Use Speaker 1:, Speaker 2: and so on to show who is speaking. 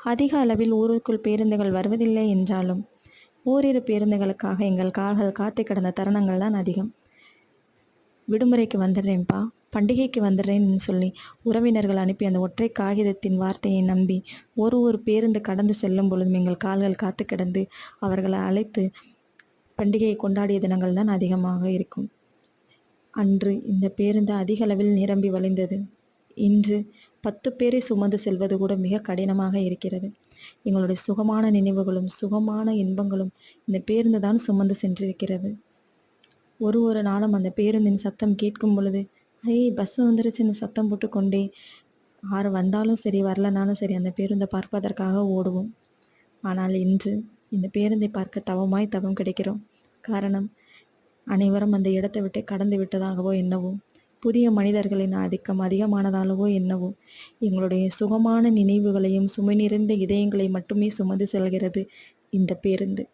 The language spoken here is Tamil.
Speaker 1: அதிக அளவில் ஊருக்குள் பேருந்துகள் வருவதில்லை என்றாலும் ஓரிரு பேருந்துகளுக்காக எங்கள் கால்கள் காத்து கிடந்த தருணங்கள் தான் அதிகம். விடுமுறைக்கு வந்துடுறேன்ப்பா, பண்டிகைக்கு வந்துடுறேன்னு சொல்லி உறவினர்கள் அனுப்பி அந்த ஒற்றை காகிதத்தின் வார்த்தையை நம்பி ஒரு பேருந்து கடந்து செல்லும் பொழுதும் எங்கள் கால்கள் காத்து கிடந்து அவர்களை அழைத்து பண்டிகையை கொண்டாடிய தினங்கள் தான் அதிகமாக இருக்கும். அன்று இந்த பேருந்து அதிக அளவில் நிரம்பி வழிந்தது. இன்று 10 பேரை சுமந்து செல்வது கூட மிக கடினமாக இருக்கிறது. எங்களுடைய சுகமான நினைவுகளும் சுகமான இன்பங்களும் இந்த பேருந்து தான் சுமந்து சென்றிருக்கிறது. ஒரு நாளும் அந்த பேருந்தின் சத்தம் கேட்கும் பொழுது, பஸ் வந்துருச்சுன்னு சத்தம் போட்டு கொண்டே யார் வந்தாலும் சரி வரலனாலும் சரி அந்த பேருந்தை பார்ப்பதற்காக ஓடுவோம். ஆனால் இன்று இந்த பேருந்தை பார்க்க தவமாய் தவம் கிடைக்கிறோம். காரணம், அனைவரும் அந்த இடத்தை விட்டு கடந்து விட்டதாகவோ என்னவோ, புதிய மனிதர்களின் ஆதிக்கம் அதிகமானதாலவோ என்னவோ, எங்களுடைய சுகமான நினைவுகளையும் சுமை நிறைந்த இதயங்களை மட்டுமே சுமந்து செல்கிறது இந்த பேருந்து.